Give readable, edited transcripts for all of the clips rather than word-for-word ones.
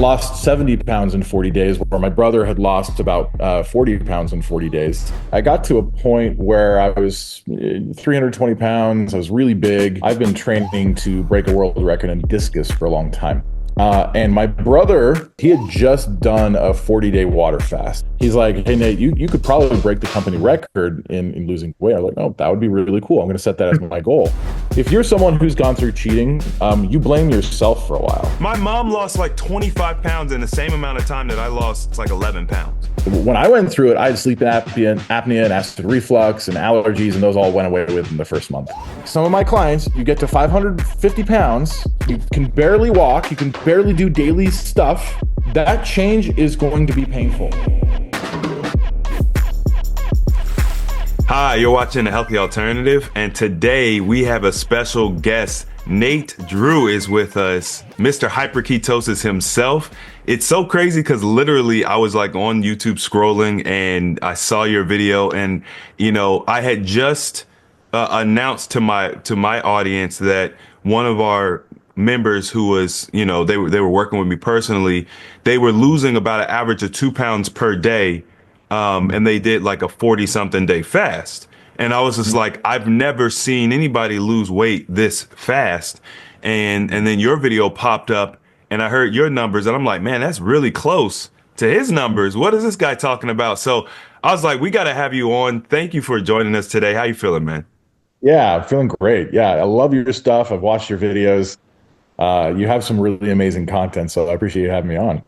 lost 70 pounds in 40 days, where my brother had lost about 40 pounds in 40 days. I got to a point where I was 320 pounds. I was really big. I've been training to break a world record in discus for a long time. And my brother, he had just done a 40-day water fast. He's like, hey, Nate, you could probably break the company record in losing weight. I was like, oh, that would be really cool. I'm going to set that as my goal. If you're someone who's gone through cheating, you blame yourself for a while. My mom lost like 25 pounds in the same amount of time that I lost like 11 pounds. When I went through it, I had sleep apnea and acid reflux and allergies, and those all went away within the first month. Some of my clients, you get to 550 pounds, you can barely walk, you can barely do daily stuff. That change is going to be painful. Hi, you're watching The Healthy Alternative, and today we have a special guest. Nate Drew is with us, Mr. Hyperketosis himself. It's so crazy because literally I was like on YouTube scrolling and I saw your video, and you know, I had just announced to my audience that one of our members who was, you know, they were working with me personally, they were losing about an average of 2 pounds per day. And they did like a 40-something day fast. And I was just like, I've never seen anybody lose weight this fast. And then your video popped up and I heard your numbers and I'm like, man, that's really close to his numbers. What is this guy talking about? So I was like, we got to have you on. Thank you for joining us today. How you feeling, man? Yeah, I'm feeling great. Yeah, I love your stuff. I've watched your videos. You have some really amazing content, so I appreciate you having me on.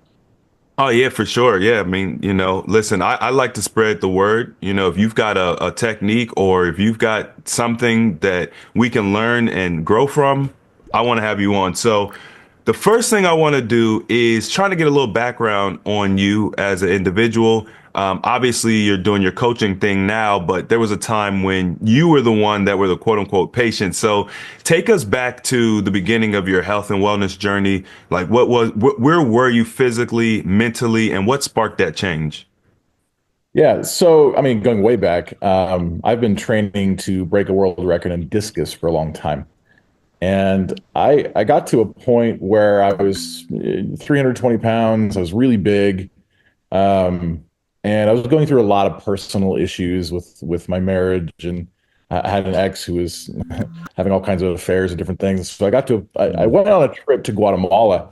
Oh, yeah, for sure. Yeah. I mean, you know, listen, I like to spread the word. You know, if you've got a technique or if you've got something that we can learn and grow from, I want to have you on. So the first thing I want to do is try to get a little background on you as an individual. Obviously, you're doing your coaching thing now, but there was a time when you were the one that were the quote unquote patient. So take us back to the beginning of your health and wellness journey. Like where were you physically, mentally, and what sparked that change? Yeah, so I mean, going way back, I've been training to break a world record in discus for a long time. And I got to a point where I was 320 pounds. I was really big. And I was going through a lot of personal issues with my marriage, and I had an ex who was having all kinds of affairs and different things. So I went on a trip to Guatemala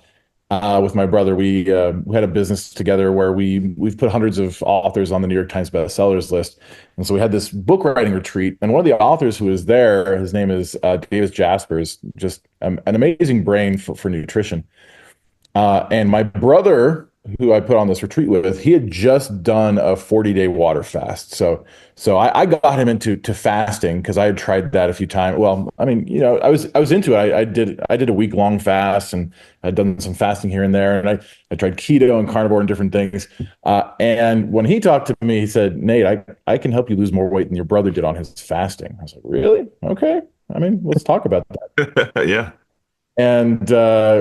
with my brother. We had a business together where we've put hundreds of authors on the New York Times bestsellers list. And so we had this book writing retreat, and one of the authors who was there, his name is Davis Jaspers, just an amazing brain for nutrition. And my brother, who I put on this retreat with, he had just done a 40-day water fast. So I got him into fasting because I had tried that a few times. Well, I mean, you know, I was into it. I did a week-long fast, and I'd done some fasting here and there, and I tried keto and carnivore and different things. And when he talked to me, he said, Nate, I can help you lose more weight than your brother did on his fasting. I was like, really? Okay. I mean, let's talk about that. Yeah. And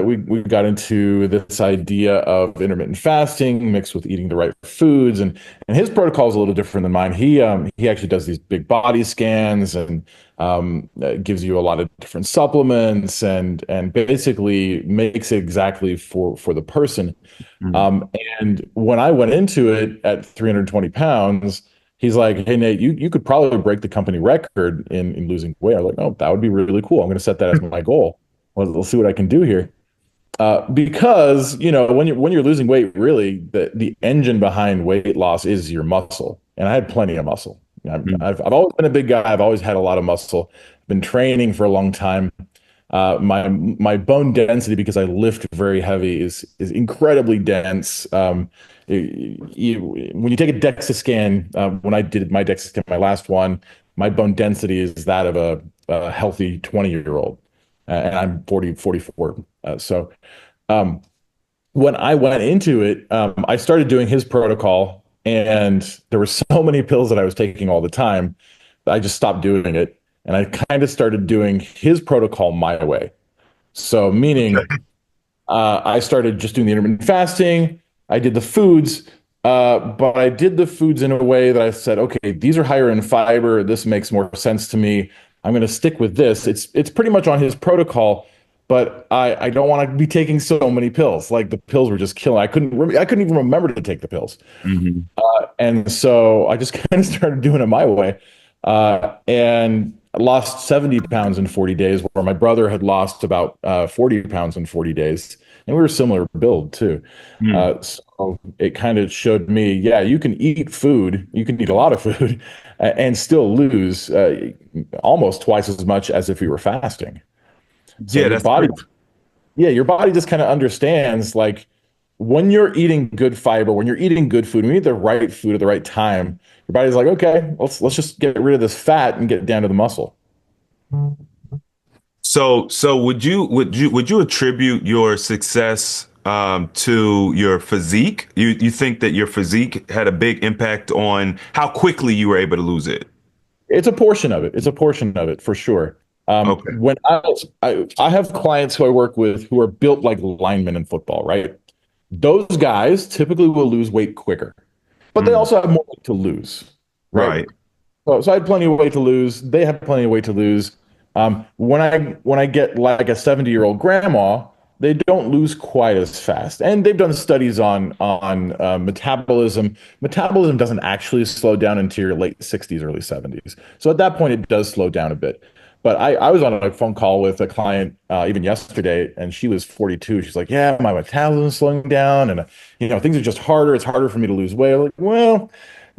we got into this idea of intermittent fasting mixed with eating the right foods, and his protocol is a little different than mine. He actually does these big body scans and gives you a lot of different supplements and basically makes it exactly for the person. Mm-hmm. And when I went into it at 320 pounds, he's like, hey, Nate, you could probably break the company record in losing weight. I was like, oh, that would be really cool. I'm going to set that as my goal. We'll see what I can do here. Because, you know, when you're losing weight, really, the engine behind weight loss is your muscle. And I had plenty of muscle. I've always been a big guy. I've always had a lot of muscle. Been training for a long time. My bone density, because I lift very heavy, is incredibly dense. When you take a DEXA scan, when I did my DEXA scan, my last one, my bone density is that of a healthy 20-year-old. And I'm 44. So when I went into it, I started doing his protocol, and there were so many pills that I was taking all the time that I just stopped doing it. And I kind of started doing his protocol my way. So meaning I started just doing the intermittent fasting. I did the foods, but I did the foods in a way that I said, okay, these are higher in fiber. This makes more sense to me. I'm going to stick with this. It's pretty much on his protocol, but I don't want to be taking so many pills. Like the pills were just killing. I couldn't even remember to take the pills. Hmm. And so I just kind of started doing it my way. And I lost 70 pounds in 40 days, where my brother had lost about 40 pounds in 40 days. And we were similar build too. So it kind of showed me, yeah, you can eat food, you can eat a lot of food, and still lose almost twice as much as if you were fasting. So Yeah, your that's body, crazy. yeah, your body just kind of understands like when you're eating good fiber, when you're eating good food, when you eat the right food at the right time, your body's like, okay, let's just get rid of this fat and get down to the muscle. So would you attribute your success to your physique? You think that your physique had a big impact on how quickly you were able to lose it? It's a portion of it. It's a portion of it for sure. Okay. When I have clients who I work with who are built like linemen in football, right? Those guys typically will lose weight quicker, but they Mm, also have more weight to lose, right? right. So I had plenty of weight to lose. They had plenty of weight to lose. When I get like a 70-year-old grandma, they don't lose quite as fast. And they've done studies on metabolism. Metabolism doesn't actually slow down into your late 60s, early 70s. So at that point, it does slow down a bit. But I was on a phone call with a client even yesterday, and she was 42. She's like, "Yeah, my metabolism's slowing down, and things are just harder. It's harder for me to lose weight." I'm like, well,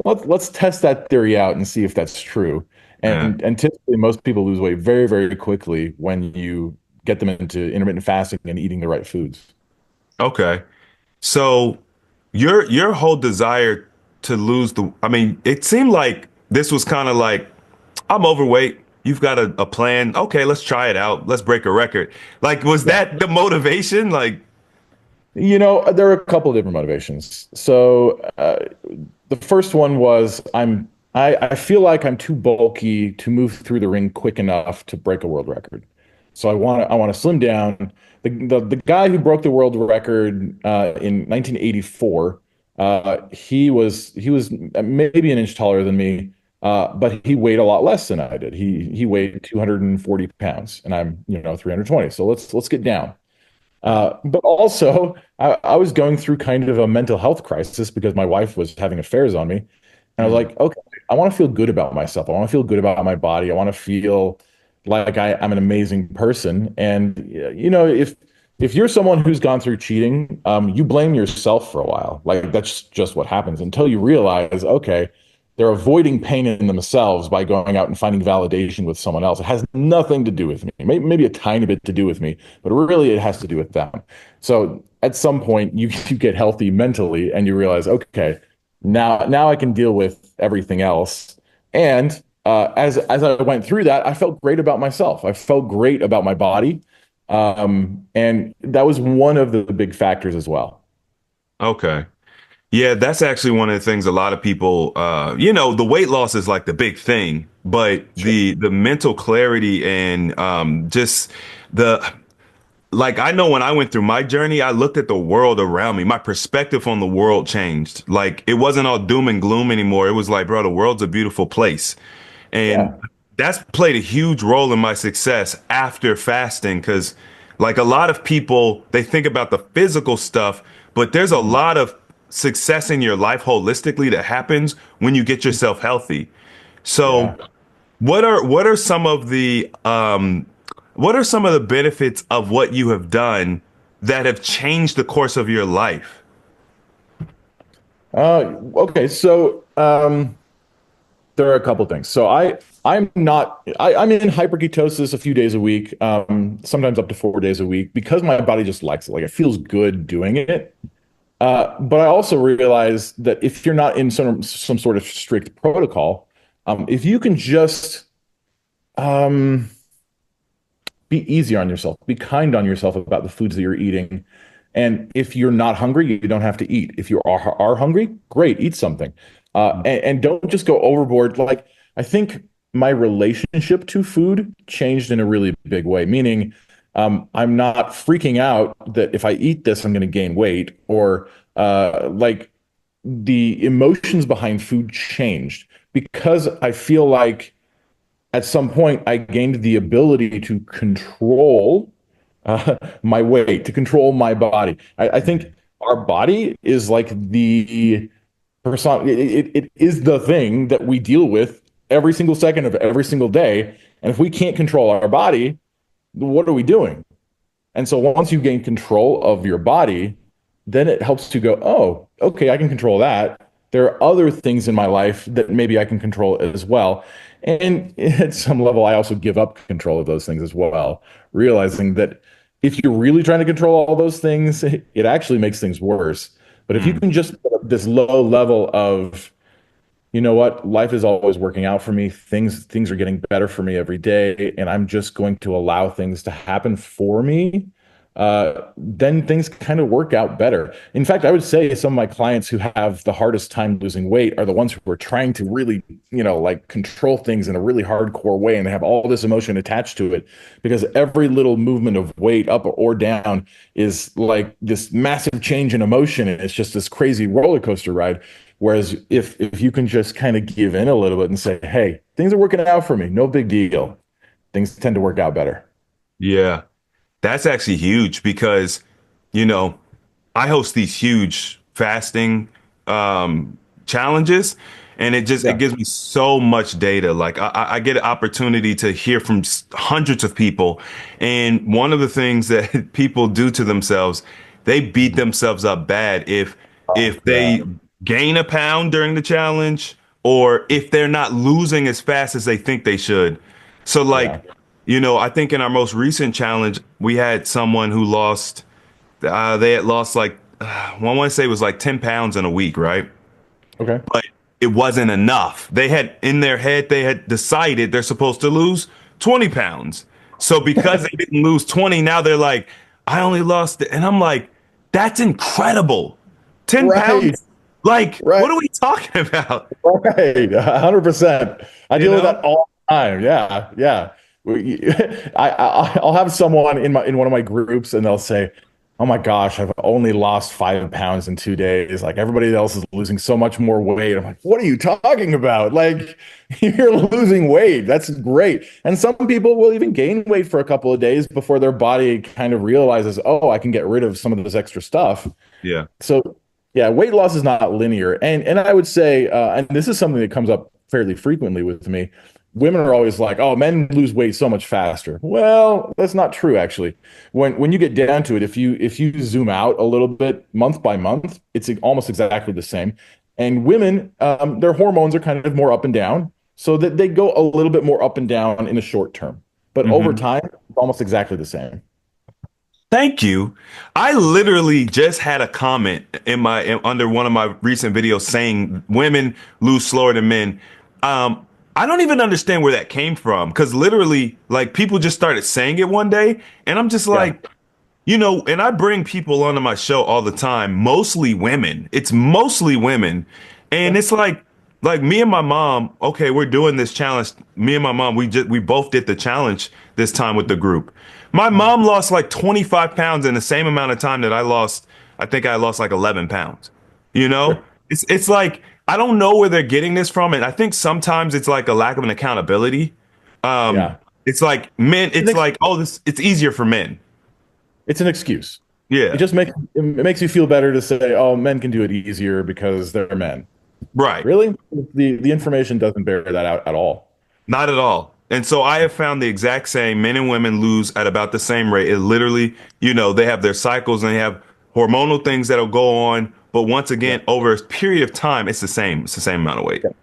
let's test that theory out and see if that's true. Yeah. And typically, most people lose weight very, very quickly when you get them into intermittent fasting and eating the right foods. Okay. So your whole desire to lose I mean, it seemed like this was kind of like, I'm overweight. You've got a plan. Okay, let's try it out. Let's break a record. Like, was Yeah. that the motivation? Like, There are a couple of different motivations. So the first one was I feel like I'm too bulky to move through the ring quick enough to break a world record. So I want to slim down. The guy who broke the world record in 1984, he was maybe an inch taller than me, but he weighed a lot less than I did. He weighed 240 pounds, and I'm 320. So let's get down. But also, I was going through kind of a mental health crisis because my wife was having affairs on me. And I was mm, like, okay, I want to feel good about myself. I want to feel good about my body. I want to feel like I'm an amazing person. And if you're someone who's gone through cheating, you blame yourself for a while. Like that's just what happens until you realize, okay, they're avoiding pain in themselves by going out and finding validation with someone else. It has nothing to do with me. Maybe a tiny bit to do with me, but really it has to do with them. So at some point you get healthy mentally and you realize, okay, now I can deal with everything else. And as I went through that, I felt great about myself. I felt great about my body. And that was one of the big factors as well. okay. Yeah, that's actually one of the things a lot of people, the weight loss is like the big thing, but Sure. the mental clarity and just the like I know when I went through my journey, I looked at the world around me. My perspective on the world changed. Like it wasn't all doom and gloom anymore. It was like, bro, the world's a beautiful place. And Yeah. that's played a huge role in my success after fasting because like a lot of people, they think about the physical stuff, but there's a Mhm. lot of success in your life holistically that happens when you get yourself healthy. So Yeah. what are some of the what are some of the benefits of what you have done that have changed the course of your life? Okay. So there are a couple things. So I'm in hyperketosis a few days a week, sometimes up to 4 days a week because my body just likes it. Like it feels good doing it. But I also realize that if you're not in some sort of strict protocol, if you can just um, be easy on yourself, be kind on yourself about the foods that you're eating. And if you're not hungry, you don't have to eat. If you are hungry, great, eat something. And don't just go overboard. Like, I think my relationship to food changed in a really big way, meaning I'm not freaking out that if I eat this, I'm going to gain weight, or like the emotions behind food changed because I feel like at some point I gained the ability to control my weight, to control my body. I think our body is like the person. It is the thing that we deal with every single second of every single day. And if we can't control our body, what are we doing? And so once you gain control of your body, then it helps to go, oh, okay, I can control that. There are other things in my life that maybe I can control as well. And at some level, I also give up control of those things as well, realizing that if you're really trying to control all those things, it actually makes things worse. But if you Mm. can just put up this low level of, you know what, life is always working out for me, things are getting better for me every day, and I'm just going to allow things to happen for me, then things kind of work out better. In fact, I would say some of my clients who have the hardest time losing weight are the ones who are trying to really, like control things in a really hardcore way, and they have all this emotion attached to it because every little movement of weight up or down is like this massive change in emotion, and it's just this crazy roller coaster ride. Whereas if you can just kind of give in a little bit and say, hey, things are working out for me, no big deal, things tend to work out better. Yeah, that's actually huge because, you know, I host these huge fasting challenges, and it Yeah. gives me so much data. Like I get an opportunity to hear from hundreds of people, and one of the things that people do to themselves, they beat themselves up bad if Yeah. they gain a pound during the challenge or if they're not losing as fast as they think they should. So Yeah. like, I think in our most recent challenge, we had someone who lost. They had lost like well, I want to say it was like 10 pounds in a week, right? Okay. But it wasn't enough. They had in their head, they had decided they're supposed to lose 20 pounds. So because they didn't lose 20, now they're like, I only lost it. And I'm like, that's incredible. 10 Right. pounds? Like, Right. what are we talking about? Right. 100%. I You deal with know? that all the time. Yeah. Yeah. I'll have someone in one of my groups and they'll say, oh my gosh, I've only lost 5 pounds in 2 days. Like everybody else is losing so much more weight. I'm like, what are you talking about? Like you're losing weight. That's great. And some people will even gain weight for a couple of days before their body kind of realizes, oh, I can get rid of some of this extra stuff. Yeah. So yeah, weight loss is not linear. And I would say, and this is something that comes up fairly frequently with me. Women are always like, "Oh, men lose weight so much faster." Well, that's not true actually. When you get down to it, if you zoom out a little bit, month by month, it's almost exactly the same. And women, their hormones are kind of more up and down, so that they go a little bit more up and down in the short term. But over Mhm. time, it's almost exactly the same. Thank you. I literally just had a comment under one of my recent videos saying women lose slower than men. I don't even understand where that came from because literally, like people just started saying it one day, and I'm just Yeah. like, and I bring people onto my show all the time, mostly women. It's mostly women, and it's like me and my mom. Okay, we're doing this challenge. Me and my mom, we both did the challenge this time with the group. My mom lost like 25 pounds in the same amount of time that I lost. I think I lost like 11 pounds. You know, Sure. it's like I don't know where they're getting this from, and I think sometimes it's like a lack of an accountability. Um, Yeah. it's like men. It's an It's ex- like, oh, this it's easier for men. it's an excuse. It Yeah, just makes you feel better to say, "Oh, men can do it easier because they're men." right. Really? The information doesn't bear that out at all. Not at all. And so I have found the exact same. Men and women lose at about the same rate. It literally, they have their cycles and they have hormonal things that'll go on. But once Yeah. again, over a period of time, it's the same. It's the same amount of weight. Yep.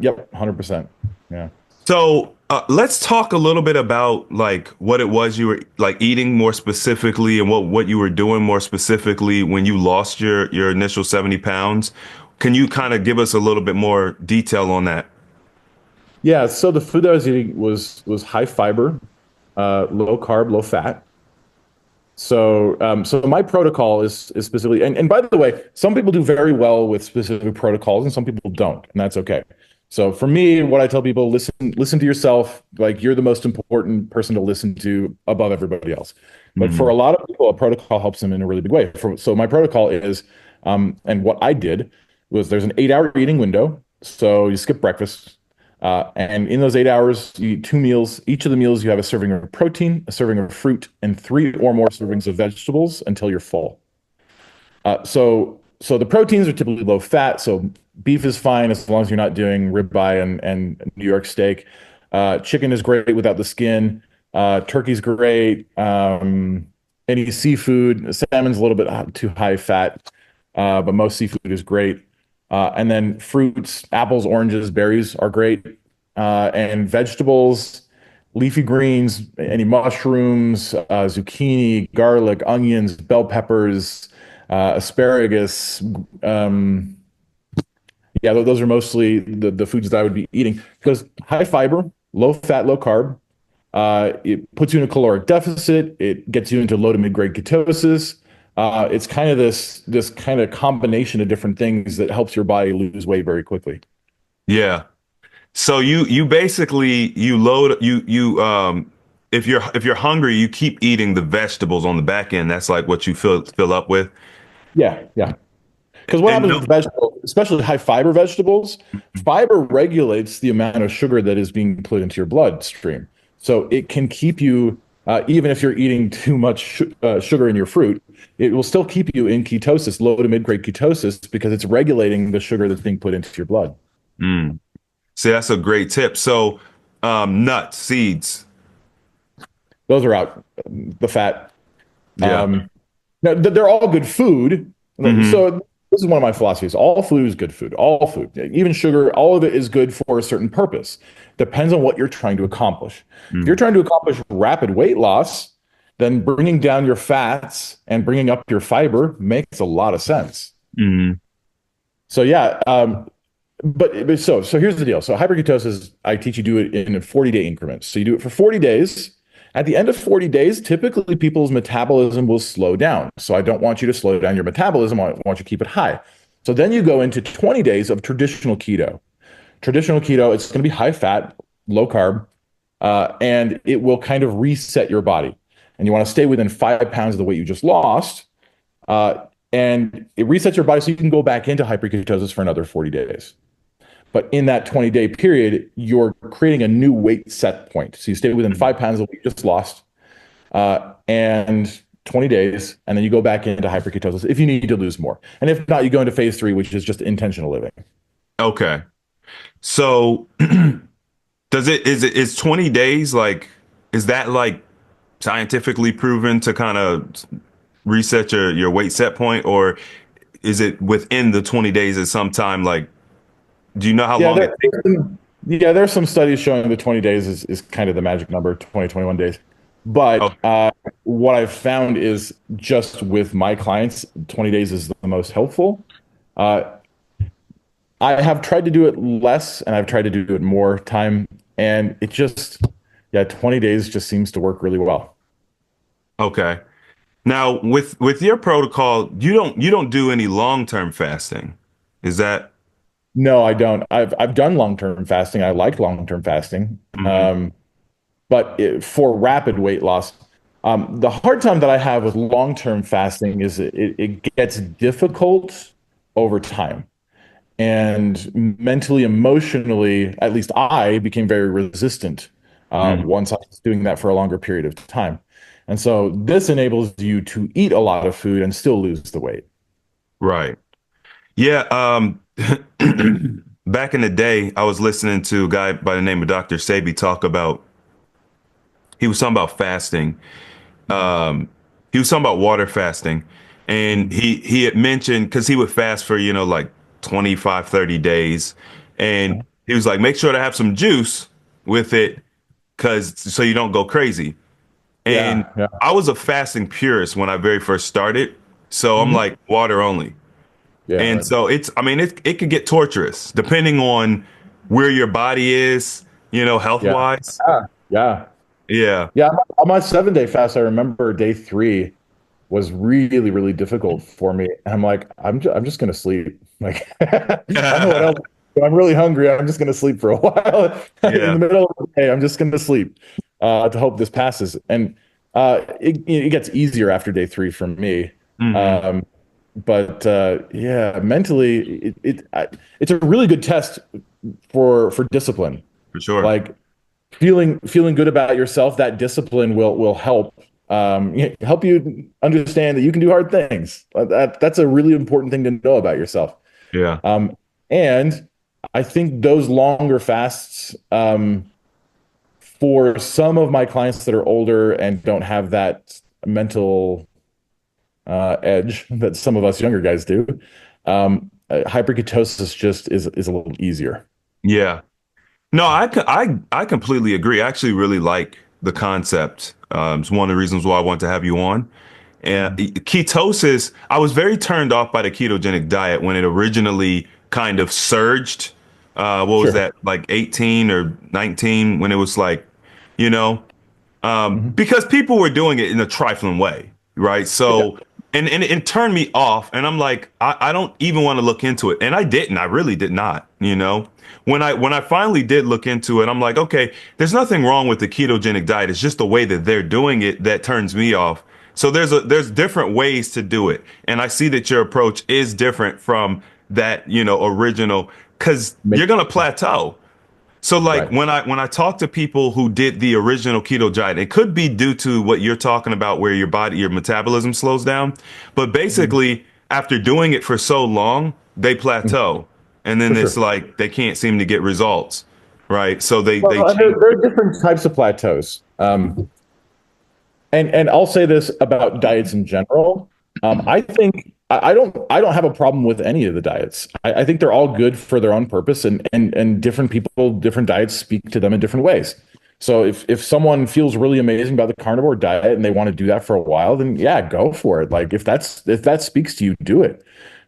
Yep. 100%. Yeah. So let's talk a little bit about like what it was you were like eating more specifically and what you were doing more specifically when you lost your initial 70 pounds. Can you kind of give us a little bit more detail on that? Yeah. So the food that I was eating was high fiber, low carb, low fat. So my protocol is specifically, and by the way, some people do very well with specific protocols, and some people don't, and that's okay. So for me, what I tell people, listen to yourself. Like you're the most important person to listen to above everybody else. But for a Mhm. lot of people, a protocol helps them in a really big way. So my protocol is, and what I did was there's an 8 hour eating window. So you skip breakfast. And in those 8 hours, you eat two meals. Each of the meals, you have a serving of protein, a serving of fruit, and three or more servings of vegetables until you're full. So the proteins are typically low fat. So beef is fine as long as you're not doing ribeye and New York steak. Chicken is great without the skin. Turkey's great. Any seafood, salmon's a little bit too high fat, but most seafood is great. And then fruits, apples, oranges, berries are great. And vegetables, leafy greens, any mushrooms, zucchini, garlic, onions, bell peppers, asparagus. Yeah, those are mostly the foods that I would be eating because high fiber, low fat, low carb. It puts you in a caloric deficit. It gets you into low to mid grade ketosis. It's kind of this kind of combination of different things that helps your body lose weight very quickly. Yeah. So you basically you load if you're hungry, you keep eating the vegetables on the back end. That's like what you fill up with. Yeah, yeah. Because what And happens no, with vegetables, especially high fiber vegetables, fiber regulates the amount of sugar that is being put into your bloodstream. So it can keep you, even if you're eating too much sugar in your fruit, it will still keep you in ketosis, low to mid grade ketosis, because it's regulating the sugar that's being put into your blood. mm, see, that's a great tip. So nuts, seeds. Those are out, the fat. Yeah. Um, Now, they're all good food. Hmm. So this is one of my philosophies. All food is good food. All food, even sugar, all of it is good for a certain purpose. Depends on what you're trying to accomplish. If you're trying to accomplish rapid weight loss, then bringing down your fats and bringing up your fiber makes a lot of sense. Hmm. So yeah, but so here's the deal. So hyperketosis, I teach you do it in 40-day increments. So you do it for 40 days. At the end of 40 days, typically people's metabolism will slow down. So I don't want you to slow down your metabolism. I want you to keep it high. So then you go into 20 days of traditional keto. Traditional keto, it's going to be high fat, low carb, and it will kind of reset your body. And you want to stay within 5 pounds of the weight you just lost. Uh, and it resets your body so you can go back into hyperketosis for another 40 days. But in that 20-day period, you're creating a new weight set point. So you stay within 5 pounds of what you just lost, and 20 days, and then you go back into hyperketosis if you need to lose more. And if not, you go into phase three, which is just intentional living. Okay. So is 20 days like is that like scientifically proven to kind of reset your weight set point, or is it within the 20 days at some time? Like, do you know how Yeah, long it takes? there's some studies showing that 20 days is kind of the magic number, 20, 21 days. Oh, But what I've found is just with my clients, 20 days is the most helpful. Uh, I have tried to do it less and I've tried to do it more time. And it just, yeah, 20 days just seems to work really well. okay. Now with your protocol, you don't do any long-term fasting. Is that? No, I don't. I've done long-term fasting. I like long-term fasting. Mhm. For rapid weight loss, the hard time that I have with long-term fasting is it gets difficult over time. And mentally, emotionally, at least I became very resistant Mm. once I was doing that for a longer period of time. And so this enables you to eat a lot of food and still lose the weight. Right. Yeah, back in the day, I was listening to a guy by the name of Dr. Sabi talk about he was talking about fasting. Um, he was talking about water fasting. And he had mentioned because he would fast for, like 25, 30 days. And he was like, make sure to have some juice with it because so you don't go crazy. And Yeah, yeah, I was a fasting purist when I very first started. So I'm mhm, like water only. yeah, And right. so I mean, it could get torturous depending on where your body is, health Yeah, wise. yeah. Yeah. Yeah, on my 7-day fast, I remember day three was really, really difficult for me. And I'm like, I'm just gonna sleep. Like, I don't know what else. I'm really hungry. I'm just gonna sleep for a while. In Yeah. the middle of the day, I'm just gonna sleep to hope this passes. And it gets easier after day three for me. Hmm. Um, but yeah, mentally, it's a really good test for discipline. for sure. Like feeling good about yourself, that discipline will help you understand that you can do hard things. That's a really important thing to know about yourself. Yeah. And I think those longer fasts, for some of my clients that are older and don't have that mental edge that some of us younger guys do, hyperketosis just is a little easier. Yeah. No, I completely agree. I actually really like the concept. It's one of the reasons why I want to have you on. And Mhm. ketosis, I was very turned off by the ketogenic diet when it originally kind of surged. What was Sure. that, like 18 or 19, when it was like, you know, Mhm. because people were doing it in a trifling way, right? Yeah. So, and it turned me off, and I'm like, I don't even want to look into it, and I didn't. I really did not. When I finally did look into it, I'm like, okay, there's nothing wrong with the ketogenic diet. It's just the way that they're doing it that turns me off. So there's different ways to do it, and I see that your approach is different from that, original, because Make you're gonna plateau. So like right. when I talk to people who did the original keto diet, it could be due to what you're talking about where your metabolism slows down. But Mhm. basically, after doing it for so long, they plateau. And For then it's sure. like they can't seem to get results. Right. So they Well, and there, change. there are different types of plateaus. And I'll say this about diets in general. I think I don't have a problem with any of the diets. I think they're all good for their own purpose, and different people, different diets speak to them in different ways. So if someone feels really amazing about the carnivore diet and they want to do that for a while, then yeah, go for it. Like if that speaks to you, do it.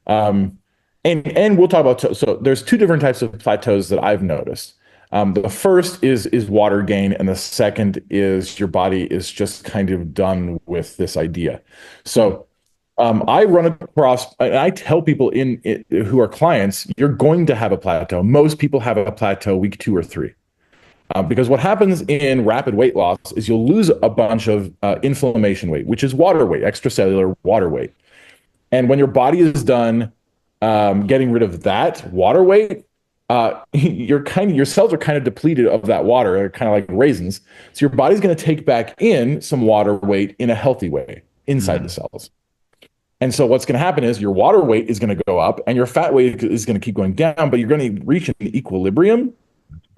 Um, and we'll talk about so there's two different types of plateaus that I've noticed. The first is water gain, and the second is your body is just kind of done with this idea. So I run across, and I tell people who are clients, you're going to have a plateau. Most people have a plateau week 2 or 3. Because what happens in rapid weight loss is you'll lose a bunch of inflammation weight, which is water weight, extracellular water weight. And when your body is done getting rid of that water weight, your cells are kind of depleted of that water. They're kind of like raisins. So your body's going to take back in some water weight in a healthy way inside the Mhm. cells. And so what's going to happen is your water weight is going to go up and your fat weight is going to keep going down, but you're going to reach an equilibrium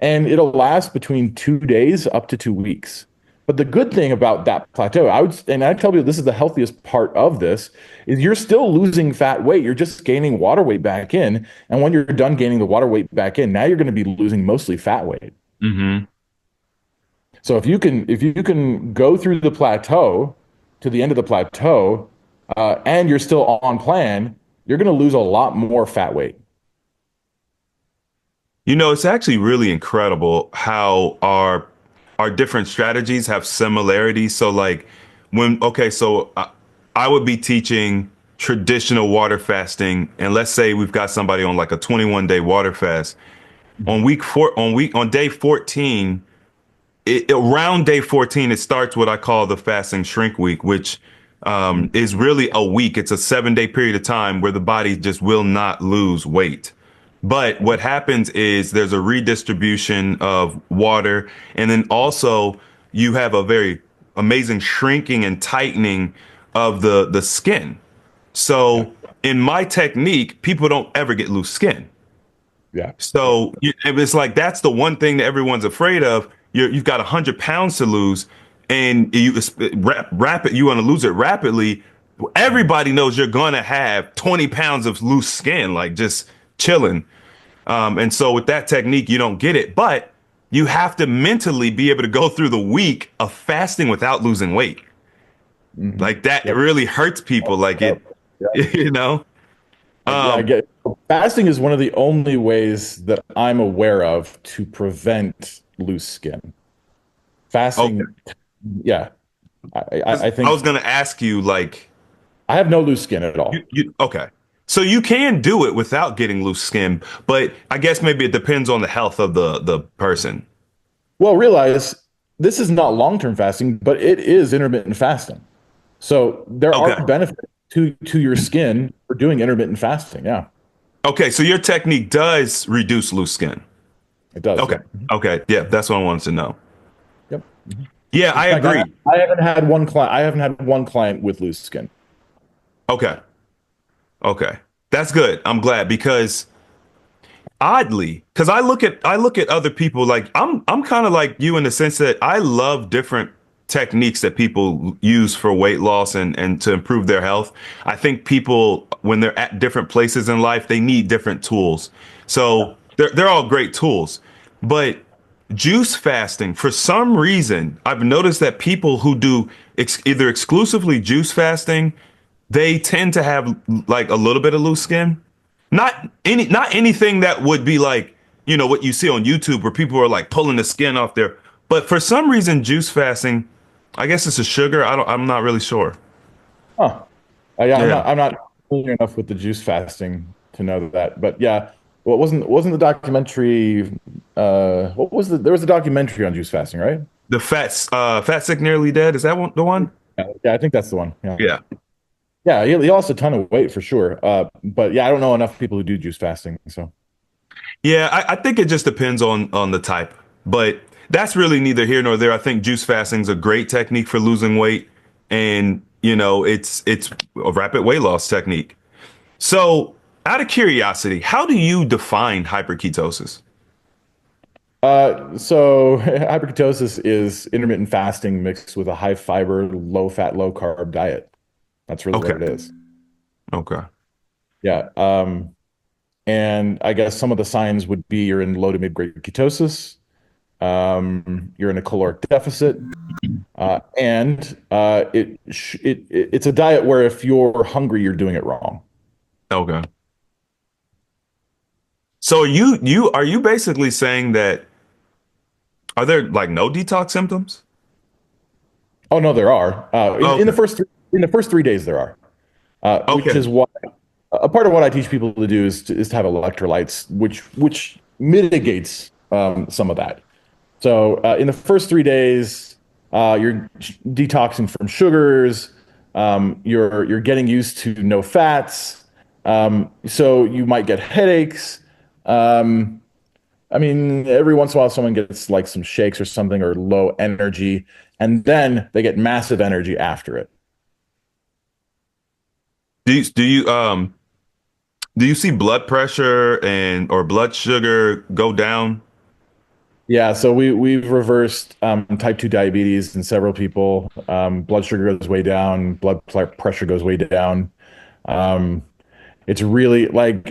and it'll last between 2 days up to 2 weeks. But the good thing about that plateau, I tell people this is the healthiest part of this, is you're still losing fat weight. You're just gaining water weight back in. And when you're done gaining the water weight back in, now you're going to be losing mostly fat weight. Mhm. So if you can go through the plateau to the end of the plateau, and you're still on plan, you're going to lose a lot more fat weight. It's actually really incredible how our different strategies have similarities. So like okay, so I would be teaching traditional water fasting, and let's say we've got somebody on like a 21-day water fast. On day 14, around day 14, it starts what I call the fasting shrink week, which is really a week. It's a 7-day period of time where the body just will not lose weight. But what happens is there's a redistribution of water, and then also you have a very amazing shrinking and tightening of the skin. Yeah. So in my technique, people don't ever get loose skin. Yeah. Yeah. So it's like that's the one thing that everyone's afraid of. You've got 100 pounds to lose, and rapid. You want to lose it rapidly. Everybody knows you're gonna have 20 pounds of loose skin, like just chilling. And so with that technique, you don't get it, but you have to mentally be able to go through the week of fasting without losing weight. Mhm. Like that, it Yep. really hurts people. Like Yep. it, Yeah. you know. Yeah, I Um, get fasting is one of the only ways that I'm aware of to prevent loose skin. okay. Fasting, yeah, I 'Cause I think was gonna ask you, like, I have no loose skin at you, all. you okay. So you can do it without getting loose skin, but I guess maybe it depends on the health of the person. Well, realize this is not long-term fasting, but it is intermittent fasting. So there are Okay. benefits to your skin for doing intermittent fasting. Yeah. Okay, so your technique does reduce loose skin. It does. Okay. Yep. Okay. Yeah, that's what I wanted to know. Yep. Mhm. Yeah, In I fact, agree. I haven't had one client. I haven't had one client with loose skin. Okay. Okay. That's good. I'm glad because oddly, because I look at other people like I'm kind of like you in the sense that I love different techniques that people use for weight loss and to improve their health. I think people when they're at different places in life, they need different tools. So they're all great tools. But juice fasting, for some reason, I've noticed that people who do either exclusively juice fasting, they tend to have like a little bit of loose skin. Not anything that would be like, what you see on YouTube where people are like pulling the skin off there. But for some reason, juice fasting, I guess it's a sugar. I'm not really sure. Huh. Yeah, Yeah. I'm not familiar enough with the juice fasting to know that. But yeah, well, wasn't the documentary what was there was a documentary on juice fasting, right? The Fat Sick Nearly Dead. Is that the one? Yeah, I think that's the one. Yeah. Yeah. Yeah, he lost a ton of weight for sure. But yeah, I don't know enough people who do juice fasting. So Yeah, I think it just depends on the type, but that's really neither here nor there. I think juice fasting is a great technique for losing weight, and it's a rapid weight loss technique. So, out of curiosity, how do you define hyperketosis? so hyperketosis is intermittent fasting mixed with a high fiber, low fat, low carb diet. That's really Okay, what it is. okay, Yeah. And I guess some of the signs would be you're in low to mid grade ketosis, you're in a caloric deficit, and it's a diet where if you're hungry, you're doing it wrong. okay. So are you basically saying that are there like no detox symptoms? Oh no, there are. In the Okay, in the first 3 days there are, which okay. is why a part of what I teach people to do is to have electrolytes, which mitigates some of that. So in the first 3 days, you're detoxing from sugars. You're getting used to no fats. So you might get headaches. Um, I mean, every once in a while, someone gets like some shakes or something or low energy, and then they get massive energy after it. Do you see blood pressure and or blood sugar go down? Yeah, so we've reversed type 2 diabetes in several people. Blood sugar goes way down, pressure goes way down. Um, it's really like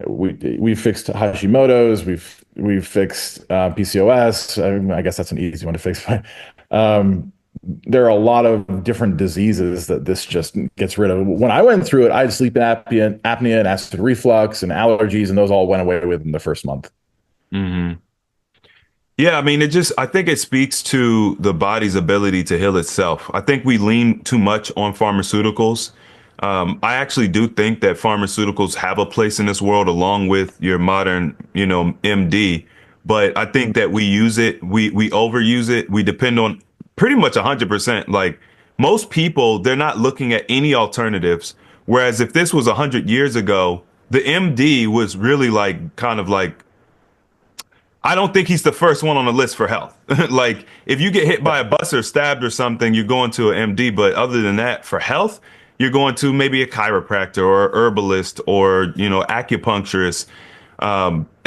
we fixed Hashimoto's, we've fixed PCOS. I guess that's an easy one to fix, but um, there are a lot of different diseases that this just gets rid of. When I went through it, I had sleep apnea and acid reflux and allergies, and those all went away within the first month. Hmm. Yeah, I mean, I think it speaks to the body's ability to heal itself. I think we lean too much on pharmaceuticals. I actually do think that pharmaceuticals have a place in this world along with your modern, MD. But I think that we use it, we overuse it. We depend on pretty much 100%. Like most people, they're not looking at any alternatives. Whereas if this was 100 years ago, the MD was really like kind of like I don't think he's the first one on the list for health. Like if you get hit by a bus or stabbed or something, you're going to an MD. But other than that, for health, you're going to maybe a chiropractor or a herbalist or, acupuncturist.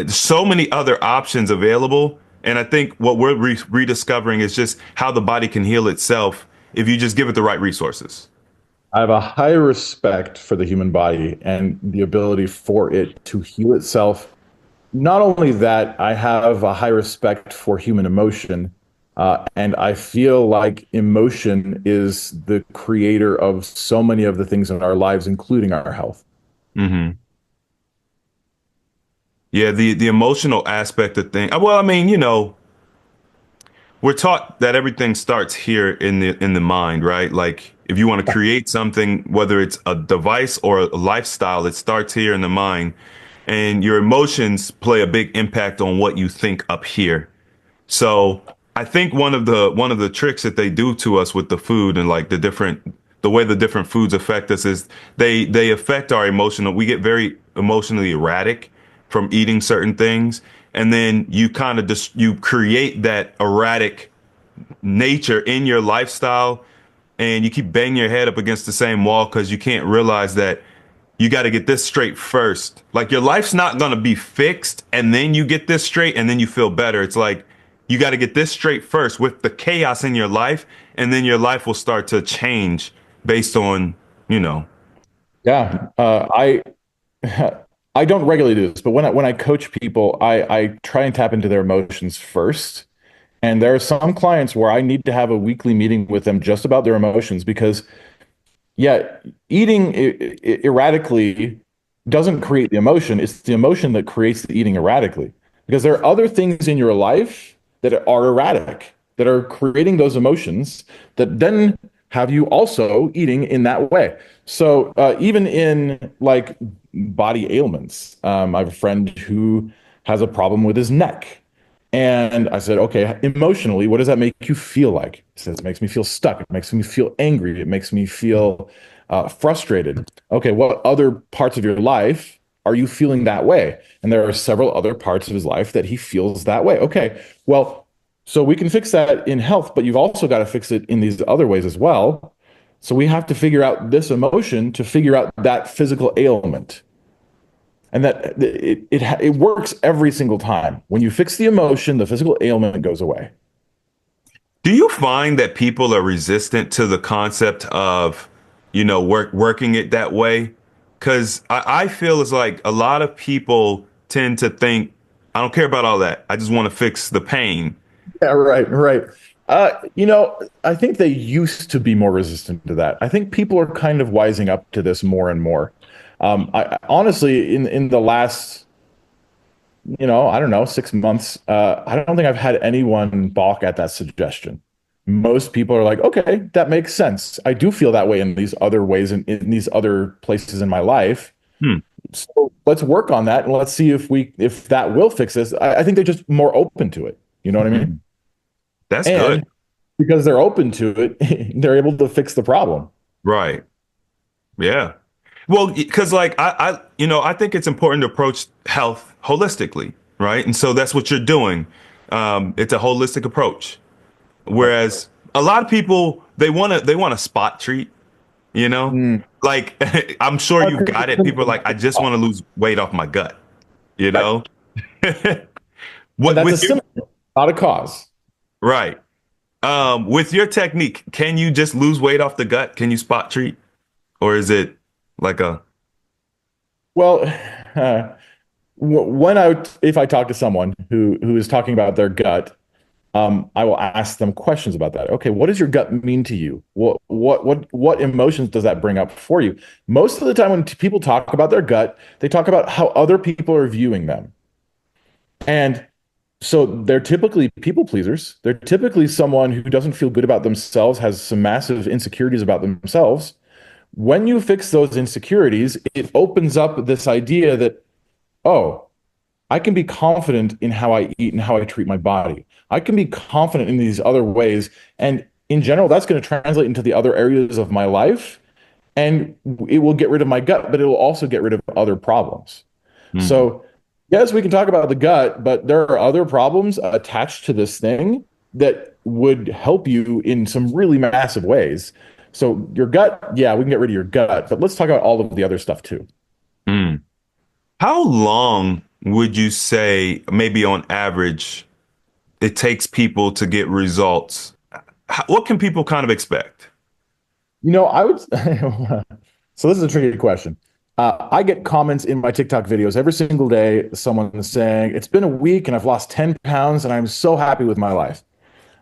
So many other options available. And I think what we're rediscovering is just how the body can heal itself if you just give it the right resources. I have a high respect for the human body and the ability for it to heal itself. Not only that, I have a high respect for human emotion. And I feel like emotion is the creator of so many of the things in our lives, including our health. Hmm. Yeah, the emotional aspect of things. Well, I mean, we're taught that everything starts here in the mind, right? Like if you want to create something, whether it's a device or a lifestyle, it starts here in the mind, and your emotions play a big impact on what you think up here. So I think one of the tricks that they do to us with the food and like the way the different foods affect us is they affect our emotional. We get very emotionally erratic from eating certain things, and then you kind of just you create that erratic nature in your lifestyle, and you keep banging your head up against the same wall because you can't realize that you got to get this straight first. Like your life's not going to be fixed and then you get this straight and then you feel better. It's like you got to get this straight first with the chaos in your life, and then your life will start to change based on, you know. Yeah, I don't regularly do this, but when I coach people, I try and tap into their emotions first. And there are some clients where I need to have a weekly meeting with them just about their emotions because, yeah, eating erratically doesn't create the emotion. It's the emotion that creates the eating erratically. Because there are other things in your life that are erratic, that are creating those emotions that then have you also eating in that way. So even in like body ailments, I have a friend who has a problem with his neck. And I said, okay, emotionally, what does that make you feel like? He says, it makes me feel stuck. It makes me feel angry. It makes me feel frustrated. Okay, what other parts of your life are you feeling that way? And there are several other parts of his life that he feels that way. Okay, well, so we can fix that in health, but you've also got to fix it in these other ways as well. So we have to figure out this emotion to figure out that physical ailment. And that it works every single time. When you fix the emotion, the physical ailment goes away. Do you find that people are resistant to the concept of, working it that way? Because I feel it's like a lot of people tend to think, I don't care about all that. I just want to fix the pain. Yeah, right, right. I think they used to be more resistant to that. I think people are kind of wising up to this more and more. I honestly, in the last, I don't know, 6 months, I don't think I've had anyone balk at that suggestion. Most people are like, okay, that makes sense. I do feel that way in these other ways and in these other places in my life. Hmm. So let's work on that and let's see if that will fix this. I think they're just more open to it. You know what I mean? That's good. And because they're open to it, they're able to fix the problem. Right. Yeah. Well, because like I think it's important to approach health holistically, right? And so that's what you're doing. It's a holistic approach. Whereas a lot of people they want to spot treat, you know? Mm. Like I'm sure you've got it. People are like, I just want to lose weight off my gut, you Right. know? And What that's a with your symptom, not a cause. right. With your technique, can you just lose weight off the gut? Can you spot treat? Or is it like a Well, uh, if I talk to someone who is talking about their gut, I will ask them questions about that. Okay, what does your gut mean to you? What emotions does that bring up for you? Most of the time, when people talk about their gut, they talk about how other people are viewing them, and so they're typically people pleasers. They're typically someone who doesn't feel good about themselves, has some massive insecurities about themselves. When you fix those insecurities, it opens up this idea that, oh, I can be confident in how I eat and how I treat my body. I can be confident in these other ways. And in general, that's going to translate into the other areas of my life. And it will get rid of my gut, but it will also get rid of other problems. Mhm. So, yes, we can talk about the gut, but there are other problems attached to this thing that would help you in some really massive ways. So, your gut, yeah, we can get rid of your gut, but let's talk about all of the other stuff too. Mm. How long would you say, maybe on average, it takes people to get results? What can people kind of expect? I would. So this is a tricky question. I get comments in my TikTok videos every single day. Someone saying it's been a week and I've lost 10 pounds and I'm so happy with my life.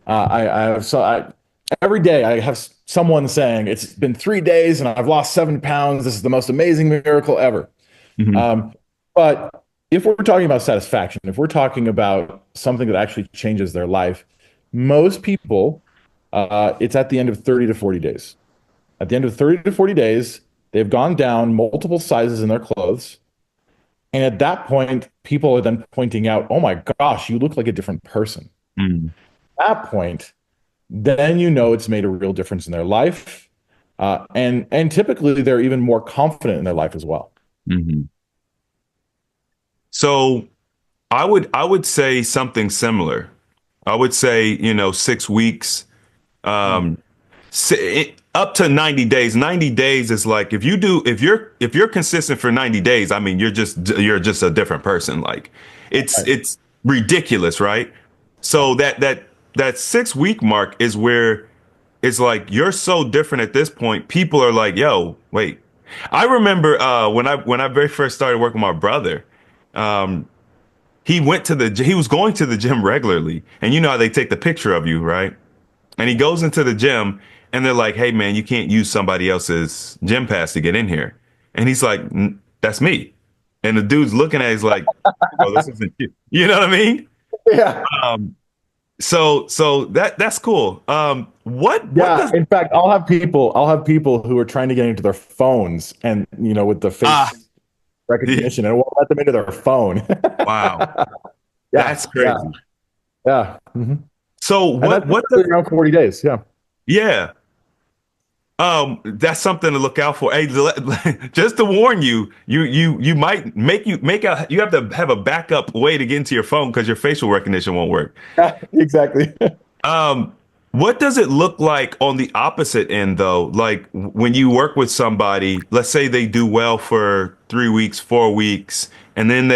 I have every day I have someone saying it's been 3 days and I've lost 7 pounds. This is the most amazing miracle ever. Mhm. But if we're talking about satisfaction, if we're talking about something that actually changes their life, most people, it's at the end of 30 to 40 days. At the end of 30 to 40 days, they've gone down multiple sizes in their clothes. And at that point, people are then pointing out, oh my gosh, you look like a different person. Mhm. At that point, then it's made a real difference in their life. And typically they're even more confident in their life as well. Mhm. So I would say something similar. I would say, 6 weeks, Mm. um, up to 90 days. 90 days is like if you're consistent for 90 days, I mean, you're just a different person. Like it's Right. it's ridiculous, right? Yeah. So that 6 week mark is where it's like you're so different at this point. People are like, "Yo, wait." I remember when I very first started working with my brother. Um, he was going to the gym regularly, and you know how they take the picture of you, right? And he goes into the gym, and they're like, "Hey, man, you can't use somebody else's gym pass to get in here." And he's like, "That's me." And the dude's looking at, he's like, "Oh, this isn't you." You know what I mean? Yeah. Um, so that's cool. What Yeah. does In fact, I'll have people who are trying to get into their phones and with the ah face recognition and it won't let them into their phone. wow, Yeah, that's yeah, crazy. yeah. So And what that's what typically does around 40 days. Yeah. yeah. That's something to look out for. Hey, just to warn you, you might you have to have a backup way to get into your phone because your facial recognition won't work. Yeah, exactly. Um, what does it look like on the opposite end though? Like when you work with somebody, let's say they do well for 3 weeks, 4 weeks, and then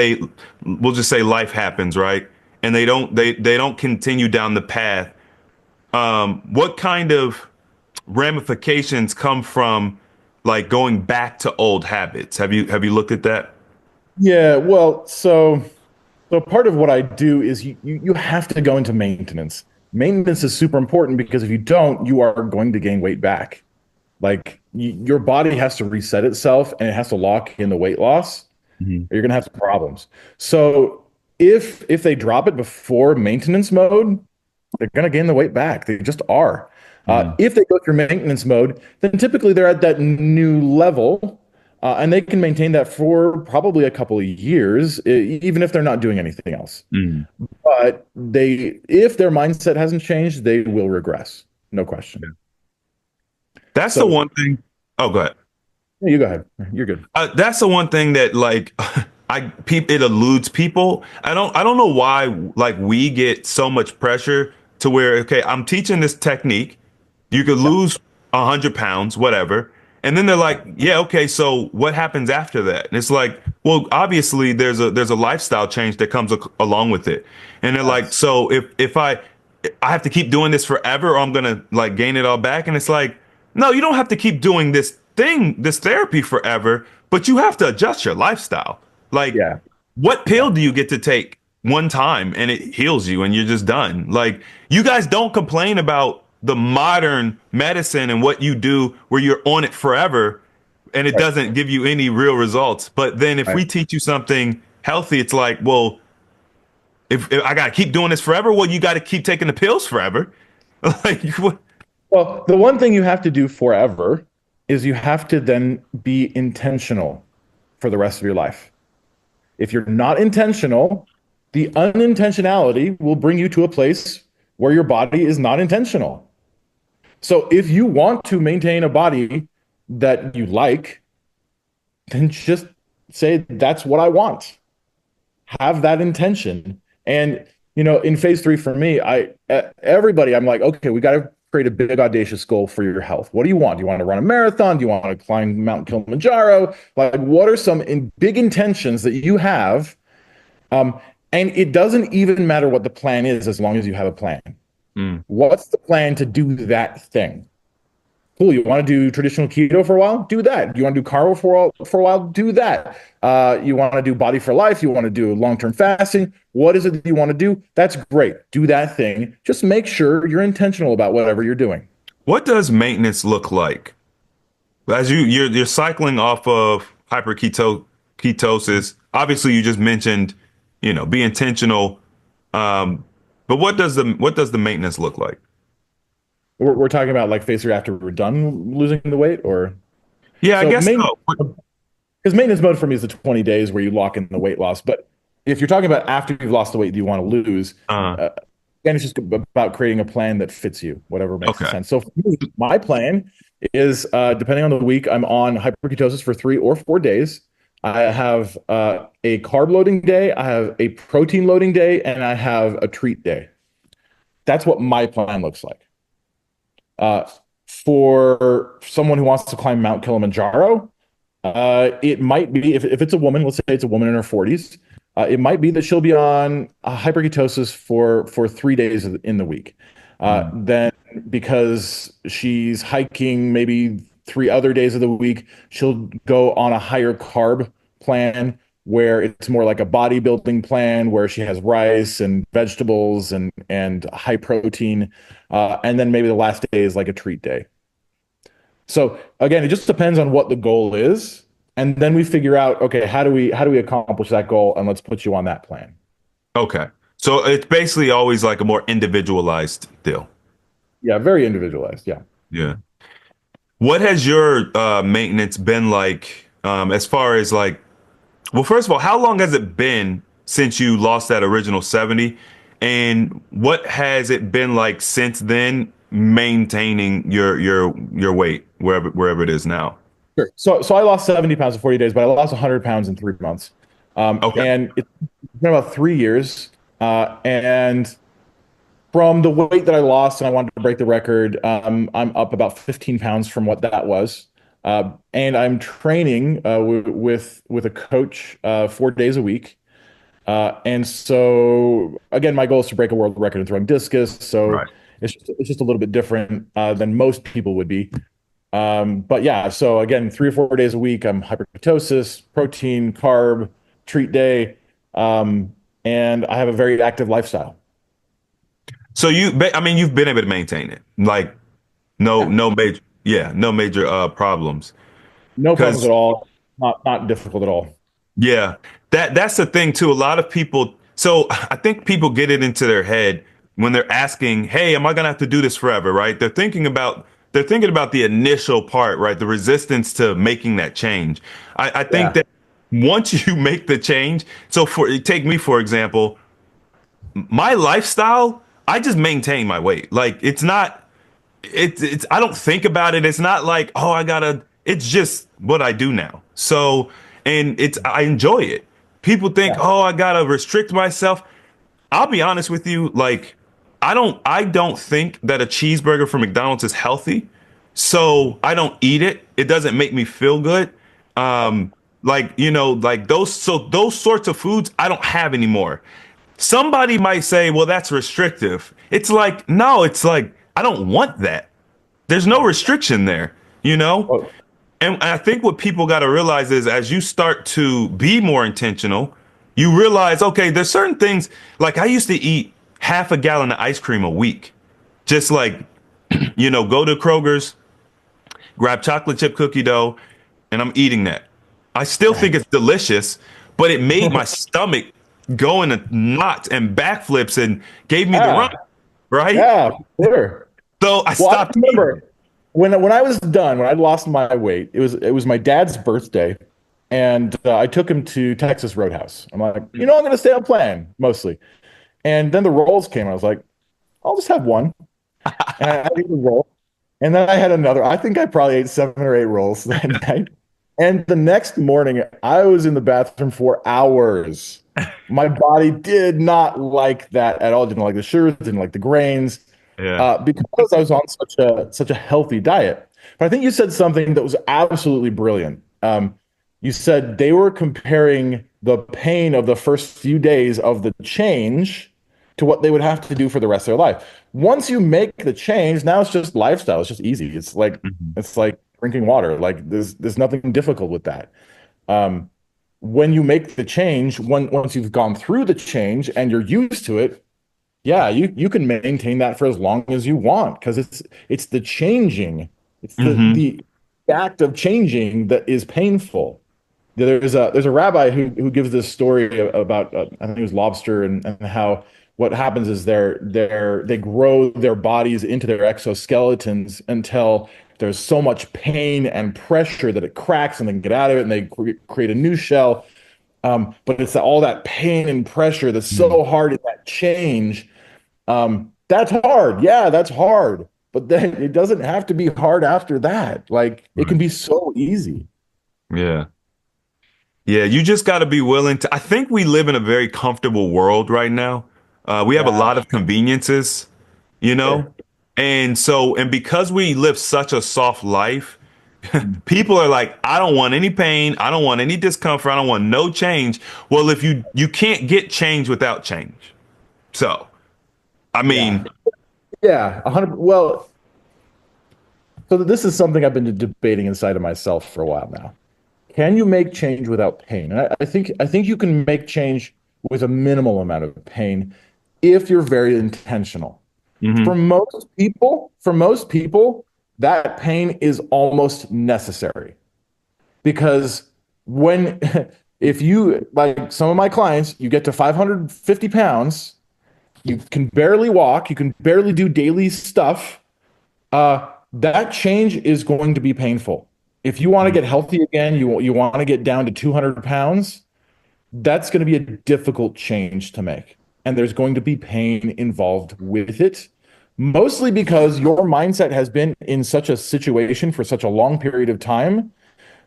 we'll just say life happens, right? And they don't continue down the path. What kind of ramifications come from like going back to old habits? Have you looked at that? Yeah, well, so part of what I do is you have to go into maintenance. Maintenance is super important because if you don't, you are going to gain weight back. Like your body has to reset itself and it has to lock in the weight loss, Mhm. or you're gonna have some problems. So if they drop it before maintenance mode, they're gonna gain the weight back. They just are. Mhm. If they go through maintenance mode, then typically they're at that new level, and they can maintain that for probably a couple of years, even if they're not doing anything else. Mhm. But if their mindset hasn't changed, they will regress, no question. Yeah. That's the So one thing. Oh, go ahead. you go ahead. You're good. That's the one thing that like it eludes people. I don't know why like we get so much pressure to where okay, I'm teaching this technique. You could Yeah, lose 100 pounds, whatever. And then they're like, yeah, okay, so what happens after that? And it's like, well, obviously there's a lifestyle change that comes along with it. And they're like, yes, so if I have to keep doing this forever or I'm gonna like gain it all back. And it's like, no, you don't have to keep doing this therapy forever, but you have to adjust your lifestyle. Like, yeah, what yeah, pill do you get to take one time and it heals you and you're just done? Like, you guys don't complain about the modern medicine and what you do where you're on it forever and it right, doesn't give you any real results. But then if right. we teach you something healthy, it's like, well, if I got to keep doing this forever, well, you got to keep taking the pills forever. Like, what? Well, the one thing you have to do forever is you have to then be intentional for the rest of your life. If you're not intentional, the unintentionality will bring you to a place where your body is not intentional. So if you want to maintain a body that you like, then just say, that's what I want. Have that intention. And, in phase three for me, everybody, I'm like, okay, we got to create a big, audacious goal for your health. What do you want? Do you want to run a marathon? Do you want to climb Mount Kilimanjaro? Like, what are some big intentions that you have? Um, and it doesn't even matter what the plan is as long as you have a plan. Mm. What's the plan to do that thing? Cool. You want to do traditional keto for a while? Do that. You want to do carbo for a while? Do that. You want to do body for life? You want to do long-term fasting? What is it that you want to do? That's great. Do that thing. Just make sure you're intentional about whatever you're doing. What does maintenance look like? As you're cycling off of ketosis. Obviously, you just mentioned, be intentional. Um, but what does the maintenance look like? We're talking about like phase three after we're done losing the weight, or Yeah, I so guess maintenance, so. because maintenance mode for me is the 20 days where you lock in the weight loss. But if you're talking about after you've lost the weight you want to lose, Uh, uh, then it's just about creating a plan that fits you, whatever makes okay. sense. So for me, my plan is, depending on the week, I'm on hyperketosis for 3 or 4 days. I have a carb loading day, I have a protein loading day, and I have a treat day. That's what my plan looks like. Uh, for someone who wants to climb Mount Kilimanjaro, it might be if it's a woman, let's say it's a woman in her 40s, it might be that she'll be on hyperketosis for 3 days in the week. Mm. Then because she's hiking maybe 3 other days of the week, she'll go on a higher carb plan where it's more like a bodybuilding plan where she has rice and vegetables and high protein. And then maybe the last day is like a treat day. So again, it just depends on what the goal is. And then we figure out, okay, how do we accomplish that goal? And let's put you on that plan. Okay. So it's basically always like a more individualized deal. Yeah, very individualized. Yeah. Yeah. What has your maintenance been like as far as like, well, first of all, how long has it been since you lost that original 70? And what has it been like since then maintaining your weight wherever it is now? Sure. So I lost 70 pounds in 40 days, but I lost 100 pounds in 3 months. Okay. And it's been about 3 years. And from the weight that I lost, and I wanted to break the record, I'm up about 15 pounds from what that was. And I'm training with a coach 4 days a week. And so again, my goal is to break a world record in throwing discus. So Right. it's just a little bit different than most people would be. But yeah, so again, 3 or 4 days a week, I'm hyperketosis, protein, carb, treat day, and I have a very active lifestyle. So I mean, you've been able to maintain it. Like Yeah, no major, yeah, no major problems. no problems Because at all. Not difficult at all. yeah, that's the thing too. A lot of people, so I think people get it into their head when they're asking, "Hey, am I gonna have to do this forever?" Right? They're thinking about the initial part, right? The resistance to making that change. I think Yeah, that once you make the change, so for take me for example, my lifestyle, I just maintain my weight. Like it's not it's I don't think about it. It's not like, oh, I gotta, it's just what I do now. So, and I enjoy it. People think, yeah, oh, I gotta restrict myself. I'll be honest with you, like I don't think that a cheeseburger from McDonald's is healthy. So I don't eat it. It doesn't make me feel good. Like, like those sorts of foods I don't have anymore. Somebody might say, well, that's restrictive. It's like, no, it's like, I don't want that. There's no yeah. restriction there, you know? Oh, And I think what people got to realize is as you start to be more intentional, you realize, okay, there's certain things like I used to eat half a gallon of ice cream a week. Just like, go to Kroger's, grab chocolate chip cookie dough, and I'm eating that. I still think right. it's delicious, but it made my stomach go into knots and backflips and gave me the run, Yeah, right? yeah, sure. So I Well, I stopped eating. remember when I was done, when I lost my weight, it was my dad's birthday, and I took him to Texas Roadhouse. I'm like, I'm going to stay on plan mostly. And then the rolls came. I was like, I'll just have one. And I ate a roll. And then I had another. I think I probably ate 7 or 8 rolls that night. And the next morning, I was in the bathroom for hours. My body did not like that at all. Didn't like the sugars, didn't like the grains, Yeah. because I was on such a healthy diet. But I think you said something that was absolutely brilliant. You said they were comparing the pain of the first few days of the change to what they would have to do for the rest of their life. Once you make the change, now it's just lifestyle. It's just easy. It's like Mhm. it's like drinking water. Like there's nothing difficult with that. Um, when you make the change, once you've gone through the change and you're used to it, yeah, you can maintain that for as long as you want because it's the changing, it's the Mhm. the act of changing that is painful. There's a rabbi who gives this story about I think it was lobster and how what happens is they grow their bodies into their exoskeletons until there's so much pain and pressure that it cracks and they can get out of it and they create a new shell. But it's all that pain and pressure that's Mhm. so hard in that change. That's hard. Yeah, that's hard. But then it doesn't have to be hard after that. Like it can Right. be so easy. Yeah. Yeah, you just got to be willing to. I think we live in a very comfortable world right now. We have a Yeah, lot of conveniences, you know? sure. And so, and because we live such a soft life, people are like, I don't want any pain. I don't want any discomfort. I don't want no change. Well, if you can't get change without change. So, I Yeah. mean, Yeah, 100. Well, so this is something I've been debating inside of myself for a while now. Can you make change without pain? And I think you can make change with a minimal amount of pain if you're very intentional. mhm, For most people, that pain is almost necessary because when if you like some of my clients, you get to 550 pounds, you can barely walk, you can barely do daily stuff, that change is going to be painful. If you want to mhm, get healthy again, you want to get down to 200 pounds, that's going to be a difficult change to make. And there's going to be pain involved with it, mostly because your mindset has been in such a situation for such a long period of time.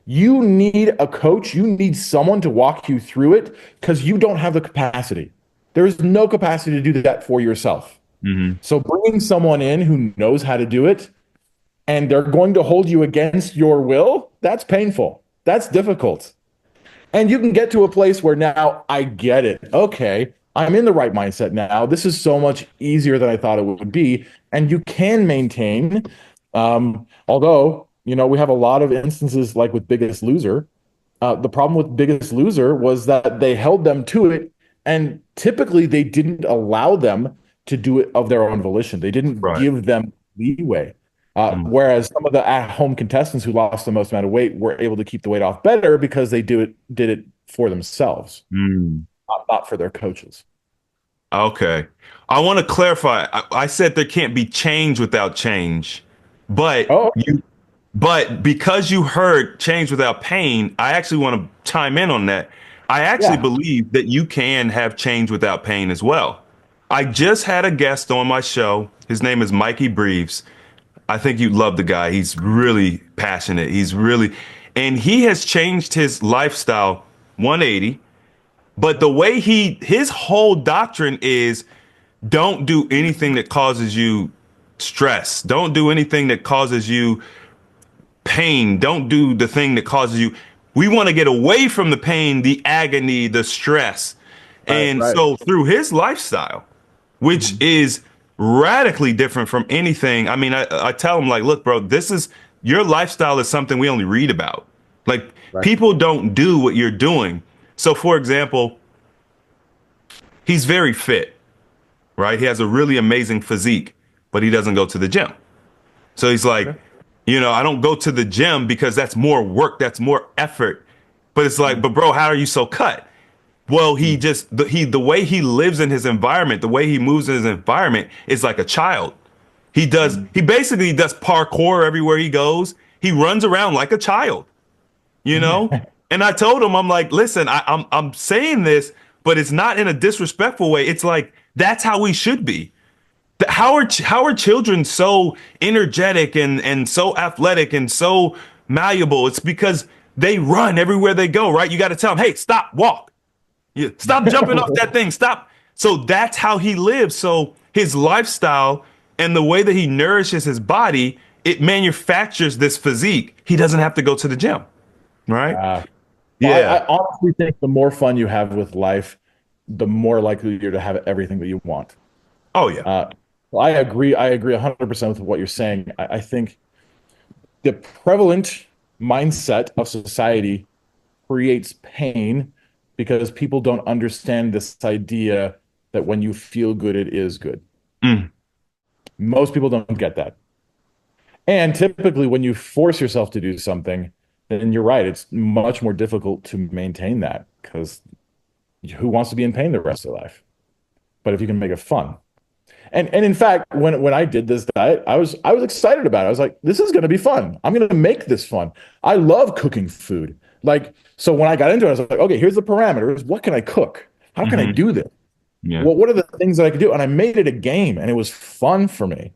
You need a coach, you need someone to walk you through it because you don't have the capacity. There is no capacity to do that for yourself. mhm. So bringing someone in who knows how to do it and they're going to hold you against your will, that's painful. That's difficult. And you can get to a place where now I get it. Okay, I'm in the right mindset now. This is so much easier than I thought it would be. And you can maintain, although, we have a lot of instances like with Biggest Loser. The problem with Biggest Loser was that they held them to it, and typically they didn't allow them to do it of their own volition. They didn't Right. give them leeway. Mm, Whereas some of the at-home contestants who lost the most amount of weight were able to keep the weight off better because they did it for themselves, mm. not for their coaches. Okay. I want to clarify. I said there can't be change without change, but Oh, but because you heard change without pain, I actually want to chime in on that. I actually yeah. believe that you can have change without pain as well. I just had a guest on my show. His name is Mikey Breves. I think you'd love the guy. He's really passionate. And he has changed his lifestyle 180. But the way his whole doctrine is don't do anything that causes you stress. Don't do anything that causes you pain. Don't do the thing that causes you. We want to get away from the pain, the agony, the stress. Right, And right. so through his lifestyle, which Mhm. is radically different from anything. I mean, I tell him like, look, bro, this is your lifestyle is something we only read about. Like Right. people don't do what you're doing. So for example, he's very fit, right? He has a really amazing physique, but he doesn't go to the gym. So he's like, Okay. I don't go to the gym because that's more work, that's more effort. But it's like, Mhm. but bro, how are you so cut? Well, he Mhm. just the way he lives in his environment, the way he moves in his environment is like a child. He basically does parkour everywhere he goes. He runs around like a child, you know? Mhm. And I told him, I'm like, listen, I'm saying this, but it's not in a disrespectful way. It's like that's how we should be. How are children so energetic and so athletic and so malleable? It's because they run everywhere they go, right? You got to tell them, hey, stop, walk. Yeah, stop jumping off that thing. Stop. So that's how he lives. So his lifestyle and the way that he nourishes his body, it manufactures this physique. He doesn't have to go to the gym, right? Uh, well, I, Yeah. I honestly think the more fun you have with life, the more likely you're to have everything that you want. Oh yeah. Uh, well, I agree. I agree 100% with what you're saying. I think the prevalent mindset of society creates pain because people don't understand this idea that when you feel good, it is good. Mm, Most people don't get that. And typically, when you force yourself to do something, then you're right. It's much more difficult to maintain that because who wants to be in pain the rest of their life? But if you can make it fun, and in fact, when I did this diet, I was excited about it. I was like, this is going to be fun. I'm going to make this fun. I love cooking food. Like, so when I got into it, I was like, okay, here's the parameters. What can I cook? How can I hmm. do this? Yeah. What are the things that I could do? And I made it a game, and it was fun for me.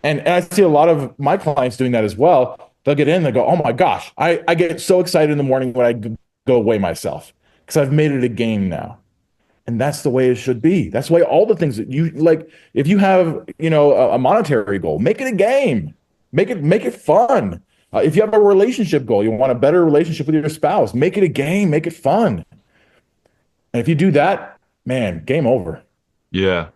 And I see a lot of my clients doing that as well. They'll get in, they go, oh my gosh, I get so excited in the morning when I go weigh myself because I've made it a game now. And that's the way it should be. That's the way all the things that you like, if you have, a monetary goal, make it a game. Make it fun. If you have a relationship goal, you want a better relationship with your spouse, make it a game, make it fun. And if you do that, man, game over. Yeah.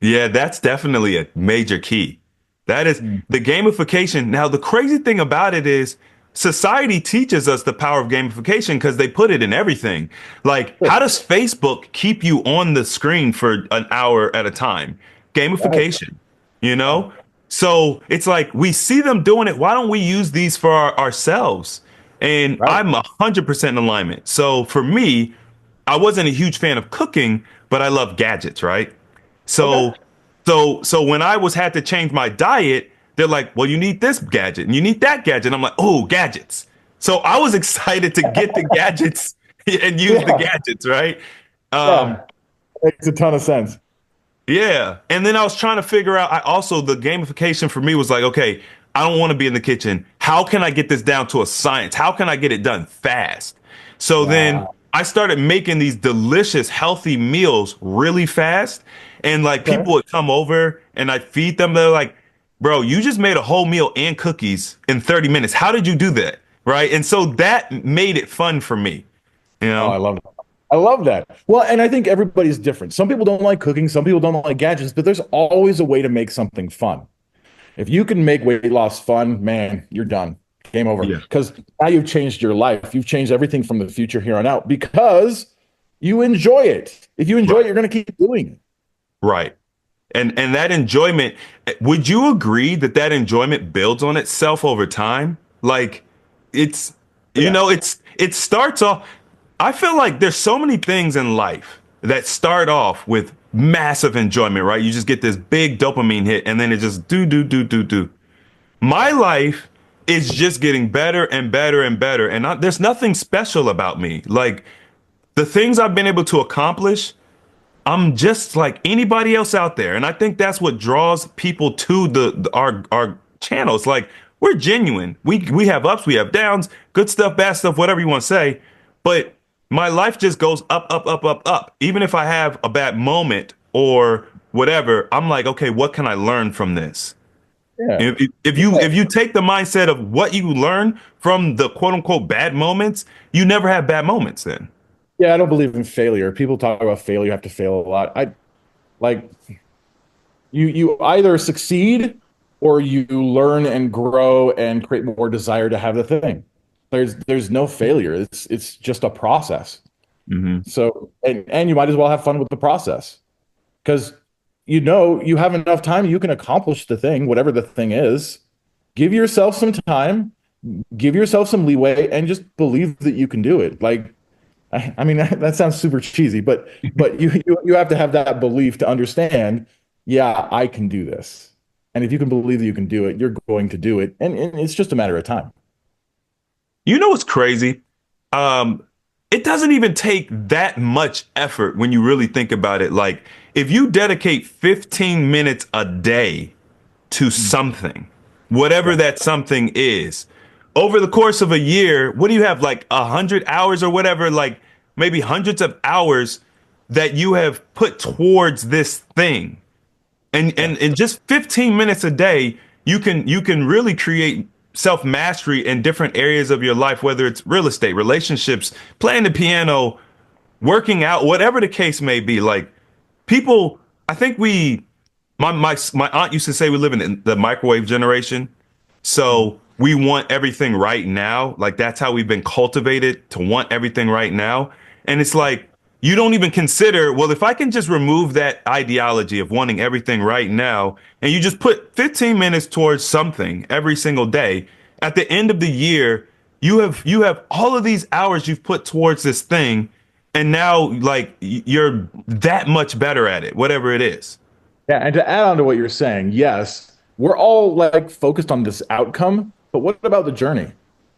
Yeah, that's definitely a major key. That is Mm. the gamification. Now, the crazy thing about it is society teaches us the power of gamification because they put it in everything. Like, how does Facebook keep you on the screen for an hour at a time? Right. Gamification, you know? So it's like we see them doing it. Why don't we use these for ourselves? And Right. I'm 100% in alignment. So for me, I wasn't a huge fan of cooking, but I love gadgets, right? Okay. So, so when I was had to change my diet, they're like, "Well, you need this gadget and you need that gadget." I'm like, "Oh, gadgets!" So I was excited to get the gadgets and use the Yeah. gadgets, right? Um, Yeah. Makes a ton of sense. yeah. And then I was trying to figure out, I also, the gamification for me was like, okay, I don't want to be in the kitchen. How can I get this down to a science? How can I get it done fast? So then Yeah. I started making these delicious, healthy meals really fast. And like Okay. people would come over and I'd feed them. They're like, bro, you just made a whole meal and cookies in 30 minutes. How did you do that? Right. And so that made it fun for me, you Oh, I know? love it. I love that. Well, and I think everybody's different. Some people don't like cooking, some people don't like gadgets, but there's always a way to make something fun. If you can make weight loss fun, man, you're done. Game over. Yeah. Because now you've changed your life. You've changed everything from the future here on out because you enjoy it. If you enjoy it, Right. you're going to keep doing it. Right. And that enjoyment, would you agree that that enjoyment builds on itself over time? Like it's, Yeah. it starts off. I feel like there's so many things in life that start off with massive enjoyment, right? You just get this big dopamine hit and then it just do. My life is just getting better and better and better. And there's nothing special about me. Like the things I've been able to accomplish, I'm just like anybody else out there, and I think that's what draws people to our channels. Like we're genuine. We have ups, we have downs, good stuff, bad stuff, whatever you want to say. But my life just goes up, up, up, up, up. Even if I have a bad moment or whatever, I'm like, okay, what can I learn from this? Yeah. If you take the mindset of what you learn from the quote unquote bad moments, you never have bad moments then. Yeah, I don't believe in failure. People talk about failure, you have to fail a lot. I like you either succeed or you learn and grow and create more desire to have the thing. There's no failure. It's just a process. Hmm. So and you might as well have fun with the process because you have enough time, you can accomplish the thing, whatever the thing is. Give yourself some time, give yourself some leeway, and just believe that you can do it. Like I mean, that sounds super cheesy, but you have to have that belief to understand, yeah, I can do this. And if you can believe that you can do it, you're going to do it. And it's just a matter of time. You know what's crazy? Um, it doesn't even take that much effort when you really think about it. Like, if you dedicate 15 minutes a day to Mm. something, whatever Yeah. that something is, over the course of a year, what do you have, like 100 hours or whatever, like maybe hundreds of hours that you have put towards this thing? And Yeah. and in just 15 minutes a day, you can really create self mastery in different areas of your life, whether it's real estate, relationships, playing the piano, working out, whatever the case may be. Like people, I think my aunt used to say we live in the microwave generation. Mm. So we want everything right now. Like that's how we've been cultivated to want everything right now. And it's like you don't even consider, well, if I can just remove that ideology of wanting everything right now, and you just put 15 minutes towards something every single day, at the end of the year, you have all of these hours you've put towards this thing, and now like you're that much better at it, whatever it is. Yeah. And to add on to what you're saying, yes, we're all like focused on this outcome, but what about the journey?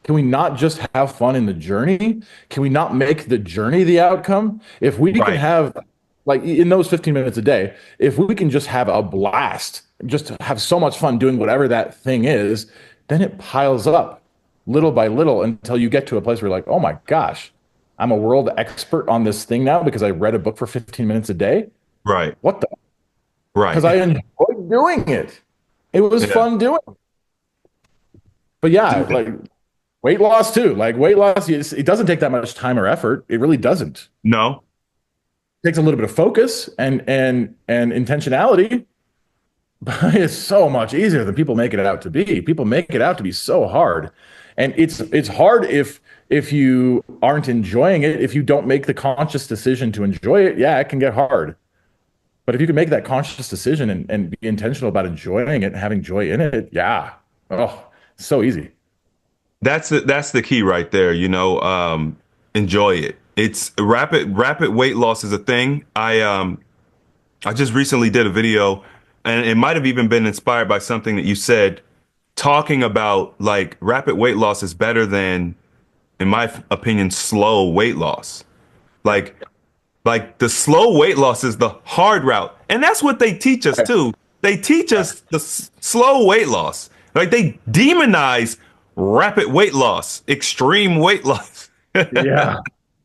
Can we not just have fun in the journey? Can we not make the journey the outcome? If we can Right. have, like in those 15 minutes a day, if we can just have a blast, just have so much fun doing whatever that thing is, then it piles up. little by little until you get to a place where you're like, oh my gosh, I'm a world expert on this thing now because I read a book for 15 minutes a day. Right. What the? Because I Right. enjoyed doing it. It was Yeah. fun doing it. But yeah, Dude, like weight loss too. Like weight loss, it doesn't take that much time or effort. It really doesn't. no. It takes a little bit of focus and intentionality, but it's so much easier than people make it out to be. People make it out to be so hard. And it's hard if you aren't enjoying it, if you don't make the conscious decision to enjoy it, yeah, it can get hard. But if you can make that conscious decision and be intentional about enjoying it and having joy in it, yeah. Oh, so easy. That's the key right there, enjoy it. It's rapid weight loss is a thing. I just recently did a video, and it might have even been inspired by something that you said, talking about like rapid weight loss is better than, in my opinion, slow weight loss. Like like the slow weight loss is the hard route. And that's what they teach us too. They teach us the slow weight loss. Like they demonize rapid weight loss, extreme weight loss. Yeah.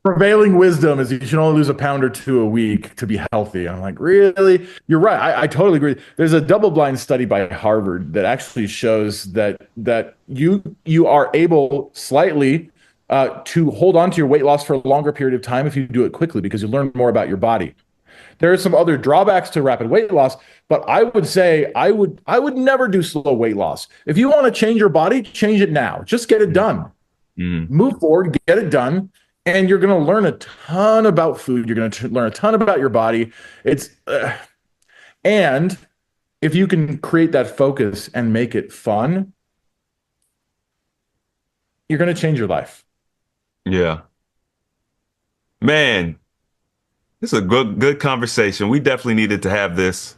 Prevailing wisdom is you should only lose a pound or two a week to be healthy. I'm like, really? You're right. I totally agree. There's a double-blind study by Harvard that actually shows that you are able slightly to hold on to your weight loss for a longer period of time if you do it quickly because you learn more about your body. There are some other drawbacks to rapid weight loss, but I would say I would never do slow weight loss. If you want to change your body, change it now. Just get it done. Mm, Move forward, get it done, and you're going to learn a ton about food. You're going to learn a ton about your body. And if you can create that focus and make it fun, you're going to change your life. yeah. Man, this is a good conversation. We definitely needed to have this.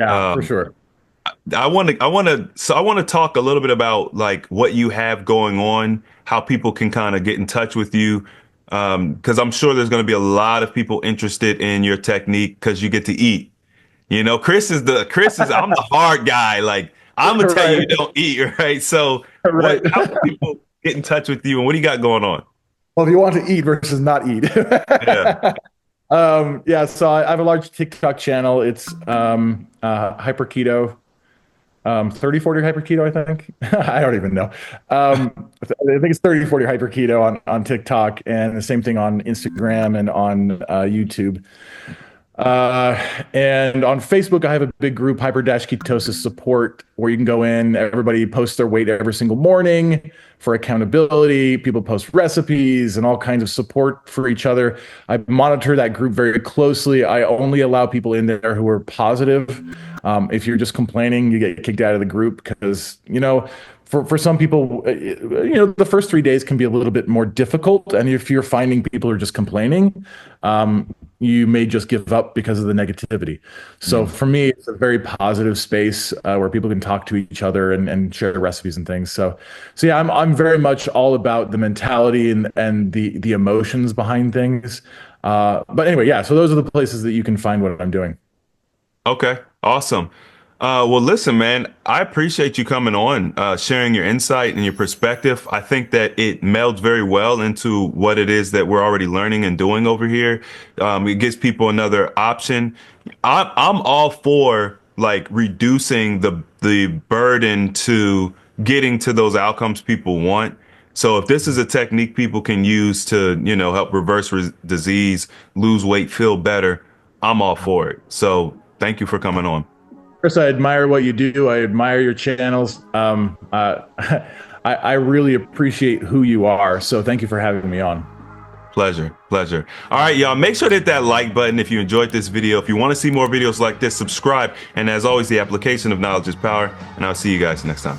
Yeah, for Um, sure. I want to talk a little bit about like what you have going on, how people can kind of get in touch with you. Because I'm sure there's going to be a lot of people interested in your technique because you get to eat. I'm the hard guy. Like I'm gonna tell you, Right, you don't eat, right? So right. how can people get in touch with you and what do you got going on? Well, if you want to eat versus not eat. Yeah. Yeah, so I have a large TikTok channel. It's hyper keto, 30/40 hyper keto, I think. I don't even know. I think it's 30/40 hyper keto on TikTok, and the same thing on Instagram and on YouTube. Uh, and on Facebook, I have a big group, Hyper Dash Ketosis Support, where you can go in. Everybody posts their weight every single morning for accountability. People post recipes and all kinds of support for each other. I monitor that group very closely. I only allow people in there who are positive. If you're just complaining, you get kicked out of the group because, for some people, the first 3 days can be a little bit more difficult. And if you're finding people who are just complaining, you may just give up because of the negativity. So Mm. for me, it's a very positive space where people can talk to each other and share recipes and things. So yeah, I'm very much all about the mentality and the emotions behind things. But anyway, yeah. So those are the places that you can find what I'm doing. Okay, awesome. Well, listen, man, I appreciate you coming on, sharing your insight and your perspective. I think that it melds very well into what it is that we're already learning and doing over here. It gives people another option. I'm all for like reducing the burden to getting to those outcomes people want. So if this is a technique people can use to, help reverse disease, lose weight, feel better, I'm all for it. So thank you for coming on. Chris, I admire what you do. I admire your channels. I really appreciate who you are. So thank you for having me on. Pleasure, pleasure. All right, y'all, make sure to hit that like button if you enjoyed this video. If you want to see more videos like this, subscribe. And as always, the application of knowledge is power. And I'll see you guys next time.